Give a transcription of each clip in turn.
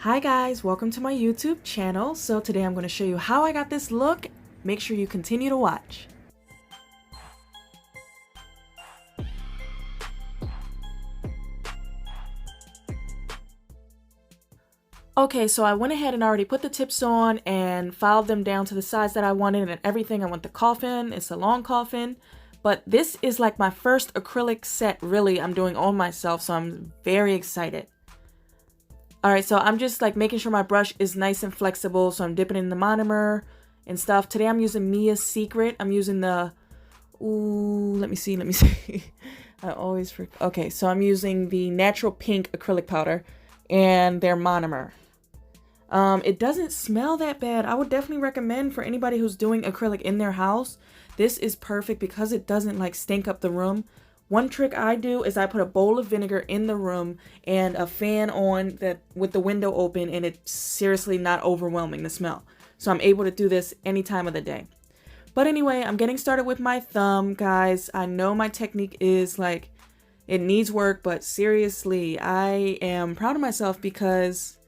Hi guys, welcome to my YouTube channel. So today I'm going to show you how I got this look. Make sure you continue to watch. Okay, so I went ahead and already put the tips on and filed them down to the size that I wanted and everything. I want the coffin, it's a long coffin, but this is like my first acrylic set really I'm doing on myself, so I'm very excited. Alright, so I'm just like making sure my brush is nice and flexible, so I'm dipping in the monomer and stuff. Today I'm using Mia's Secret. I'm using the, let me see. I always forget. Okay, so I'm using the natural pink acrylic powder and their monomer. It doesn't smell that bad. I would definitely recommend for anybody who's doing acrylic in their house. This is perfect because it doesn't like stink up the room. One trick I do is I put a bowl of vinegar in the room and a fan on that with the window open, and it's seriously not overwhelming the smell. So I'm able to do this any time of the day. But anyway, I'm getting started with my thumb, guys. I know my technique is like, it needs work, but seriously, I am proud of myself because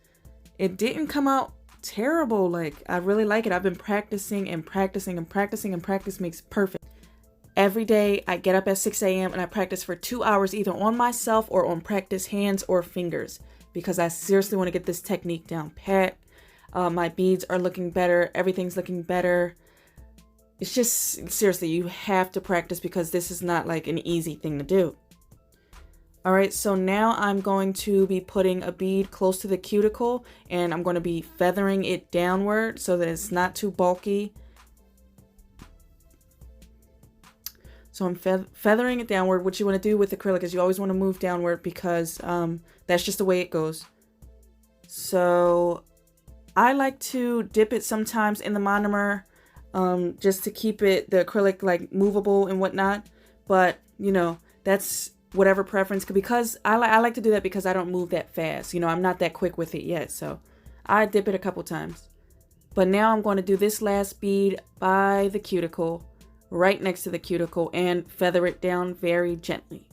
it didn't come out terrible. Like, I really like it. I've been practicing and practicing and practicing, and practice makes perfect. Every day I get up at 6 a.m. and I practice for 2 hours either on myself or on practice hands or fingers because I seriously want to get this technique down pat. My beads are looking better. Everything's looking better. It's just, seriously, you have to practice because this is not like an easy thing to do. Alright, so now I'm going to be putting a bead close to the cuticle and I'm going to be feathering it downward so that it's not too bulky. So I'm feathering it downward. What you want to do with acrylic is you always want to move downward because that's just the way it goes. So I like to dip it sometimes in the monomer just to keep it, the acrylic, like movable and whatnot. But, you know, that's whatever preference. Because I like to do that because I don't move that fast. You know, I'm not that quick with it yet. So I dip it a couple times. But now I'm going to do this last bead by the cuticle, right next to the cuticle, and feather it down very gently.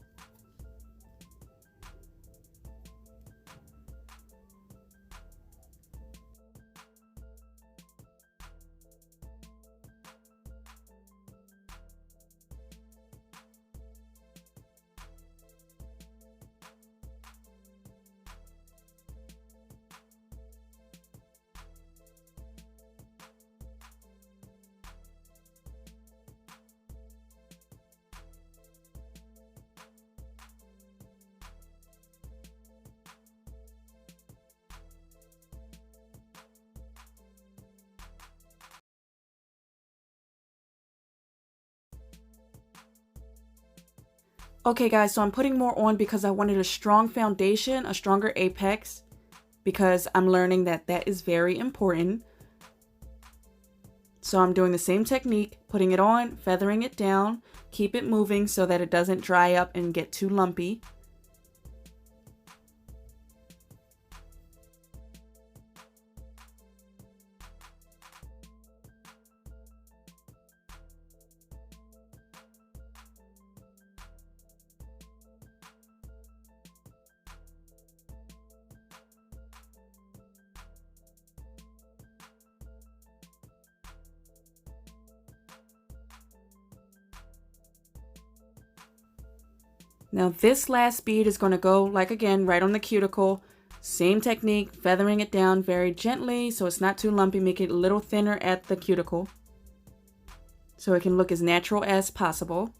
Okay guys, so I'm putting more on because I wanted a strong foundation, a stronger apex, because I'm learning that that is very important. So I'm doing the same technique, putting it on, feathering it down, keep it moving so that it doesn't dry up and get too lumpy. Now this last bead is going to go, like again, right on the cuticle. Same technique, feathering it down very gently so it's not too lumpy. Make it a little thinner at the cuticle so it can look as natural as possible.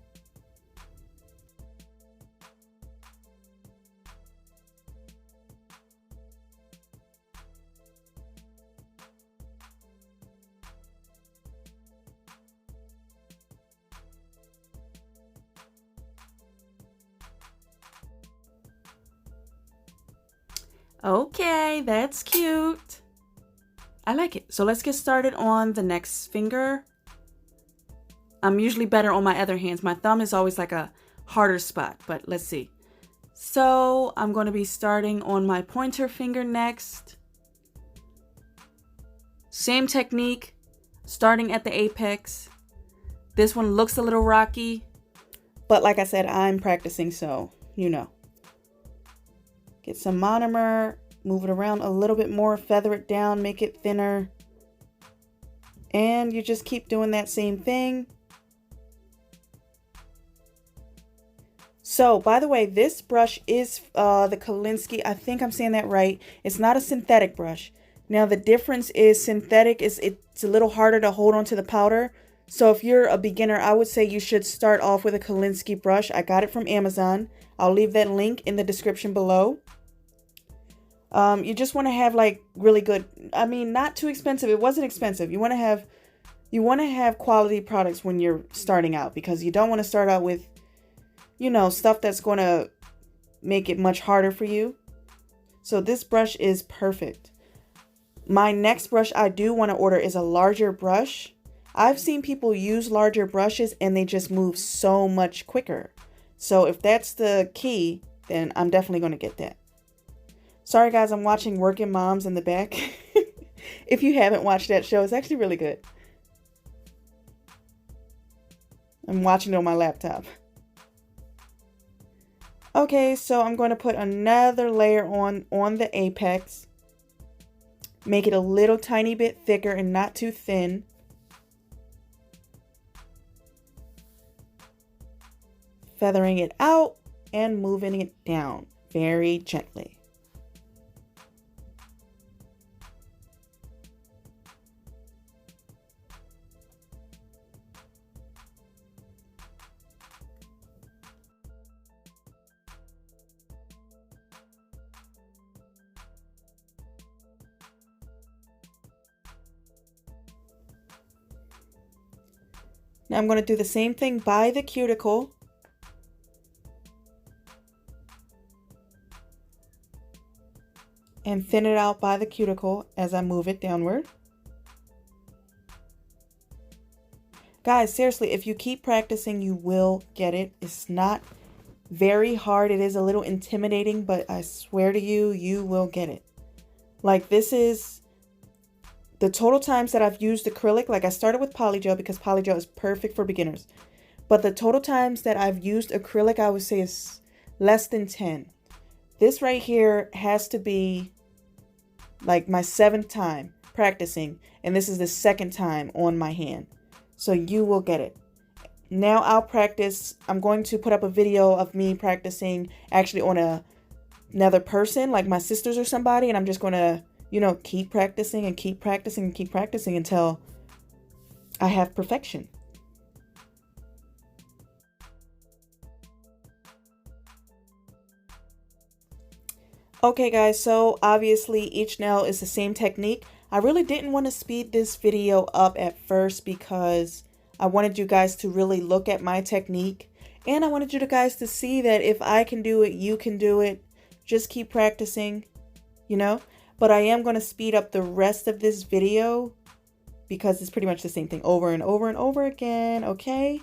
Okay, that's cute. I like it. So let's get started on the next finger. I'm usually better on my other hands. My thumb is always like a harder spot, but let's see. So I'm going to be starting on my pointer finger next. Same technique, starting at the apex. This one looks a little rocky, but like I said, I'm practicing, so you know. Get some monomer, Move it around a little bit more, feather it down, make it thinner. And you just keep doing that same thing. So, by the way, this brush is the Kolinsky. I think I'm saying that right. It's not a synthetic brush. Now, the difference is synthetic is it's a little harder to hold onto the powder. So if you're a beginner, I would say you should start off with a Kolinsky brush. I got it from Amazon. I'll leave that link in the description below. You just want to have like really good, I mean, not too expensive. It wasn't expensive. You want to have quality products when you're starting out, because you don't want to start out with, you know, stuff that's going to make it much harder for you. So this brush is perfect. My next brush I do want to order is a larger brush. I've seen people use larger brushes and they just move so much quicker. So if that's the key, then I'm definitely going to get that. Sorry guys, I'm watching Working Moms in the back. If you haven't watched that show, it's actually really good. I'm watching it on my laptop. Okay, so I'm going to put another layer on the apex. Make it a little tiny bit thicker and not too thin. Feathering it out and moving it down very gently. Now I'm going to do the same thing by the cuticle. And thin it out by the cuticle as I move it downward. Guys, seriously, if you keep practicing, you will get it. It's not very hard. It is a little intimidating, but I swear to you, you will get it. Like, this is the total times that I've used acrylic. Like, I started with polygel because polygel is perfect for beginners. But the total times that I've used acrylic, I would say is less than 10. This right here has to be like my 7th time practicing, and this is the 2nd time on my hand. So you will get it. Now I'll practice. I'm going to put up a video of me practicing actually on another person, like my sisters or somebody, and I'm just going to, you know, keep practicing and keep practicing and keep practicing until I have perfection. Okay guys, so obviously each nail is the same technique. I really didn't want to speed this video up at first because I wanted you guys to really look at my technique, and I wanted you guys to see that if I can do it, you can do it. Just keep practicing, you know. But I am going to speed up the rest of this video because it's pretty much the same thing over and over and over again, okay?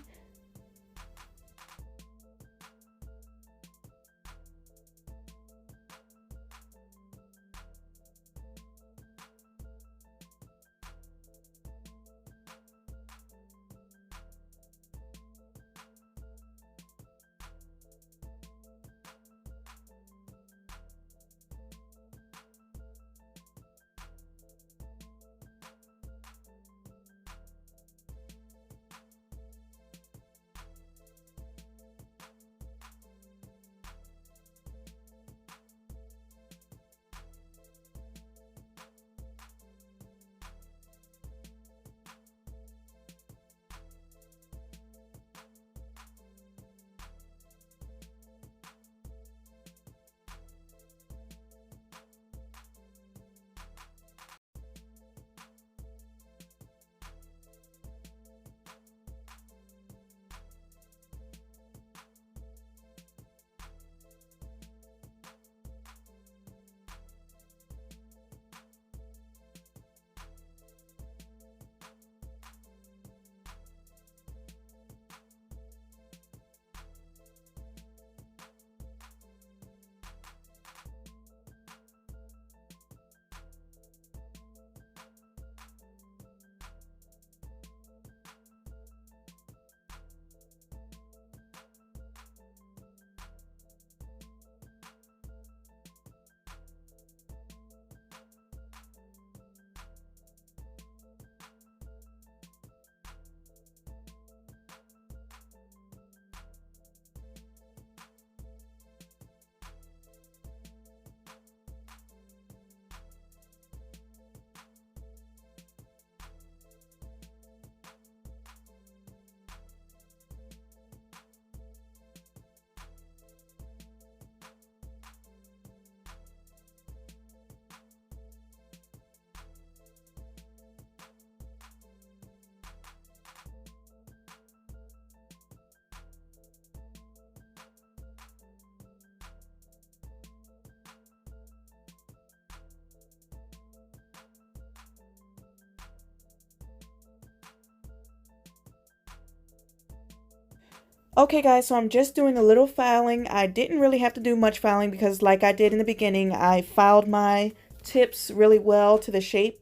Okay guys, so I'm just doing a little filing. I didn't really have to do much filing because like I did in the beginning, I filed my tips really well to the shape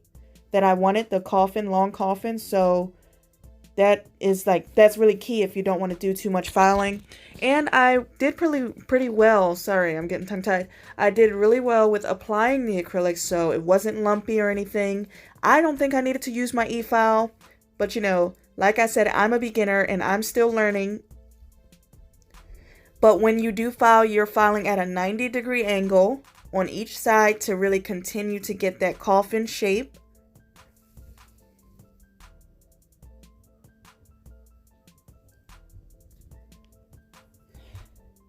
that I wanted, the coffin, long coffin. So that's really key if you don't want to do too much filing. And I did pretty well. Sorry, I'm getting tongue-tied. I did really well with applying the acrylic, so it wasn't lumpy or anything. I don't think I needed to use my e-file, but you know, like I said, I'm a beginner and I'm still learning. But when you do file, you're filing at a 90-degree angle on each side to really continue to get that coffin shape.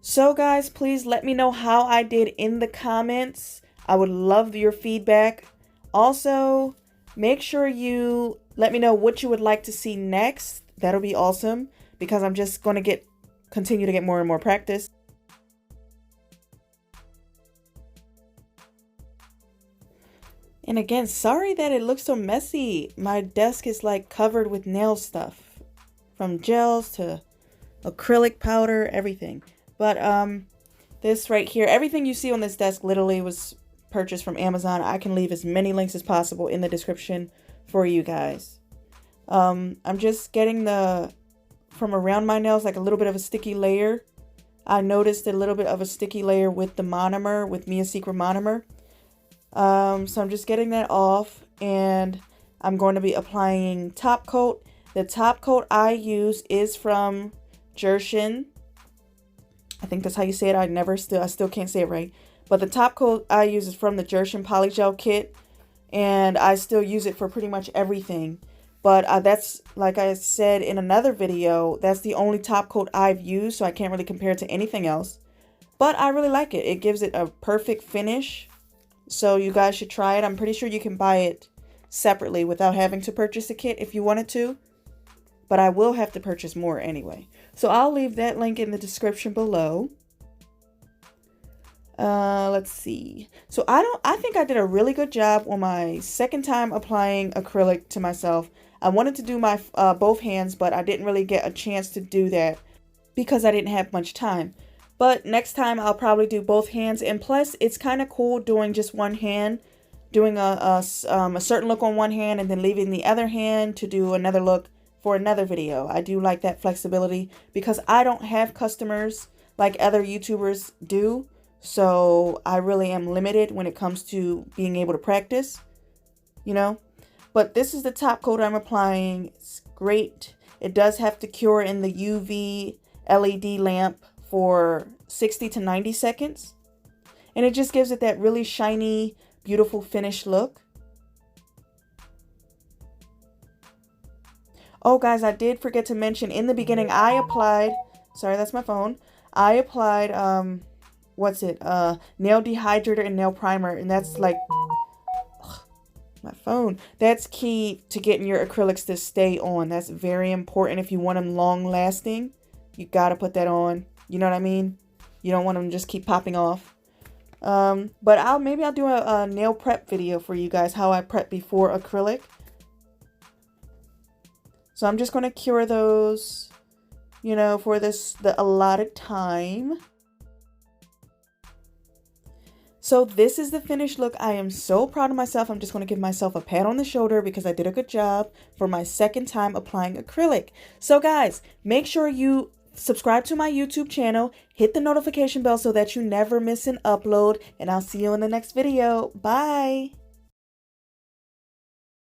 So guys, please let me know how I did in the comments. I would love your feedback. Also, make sure you let me know what you would like to see next. That'll be awesome because I'm just going to continue to get more and more practice. And again, sorry that it looks so messy. My desk is like covered with nail stuff, from gels to acrylic powder, everything. But this right here, everything you see on this desk literally was purchased from Amazon. I can leave as many links as possible in the description for you guys. I'm just getting from around my nails like a little bit of a sticky layer. I noticed a little bit of a sticky layer with the monomer, with Mia Secret monomer. So I'm just getting that off, and I'm going to be applying top coat. The top coat I use is from Gell. I think that's how you say it. I still can't say it right. But the top coat I use is from the Gell polygel kit, and I still use it for pretty much everything. But that's, like I said in another video, that's the only top coat I've used, so I can't really compare it to anything else. But I really like it. It gives it a perfect finish. So you guys should try it. I'm pretty sure you can buy it separately without having to purchase a kit if you wanted to. But I will have to purchase more anyway. So I'll leave that link in the description below. Let's see. So I think I did a really good job on my second time applying acrylic to myself. I wanted to do my both hands, but I didn't really get a chance to do that because I didn't have much time. But next time I'll probably do both hands, and plus it's kind of cool doing just one hand, doing a certain look on one hand and then leaving the other hand to do another look for another video. I do like that flexibility because I don't have customers like other YouTubers do. So I really am limited when it comes to being able to practice, you know. But this is the top coat I'm applying. It's great. It does have to cure in the UV LED lamp for 60 to 90 seconds. And it just gives it that really shiny, beautiful finished look. Oh guys, I did forget to mention in the beginning I applied, sorry, that's my phone. I applied nail dehydrator and nail primer, and that's like my phone. That's key to getting your acrylics to stay on. That's very important if you want them long lasting. You got to put that on. You know what I mean? You don't want them to just keep popping off. But maybe I'll do a nail prep video for you guys, how I prep before acrylic. So I'm just going to cure those, you know, for the allotted time. So this is the finished look. I am so proud of myself. I'm just going to give myself a pat on the shoulder because I did a good job for my second time applying acrylic. So guys, make sure you subscribe to my YouTube channel, hit the notification bell so that you never miss an upload, and I'll see you in the next video. Bye!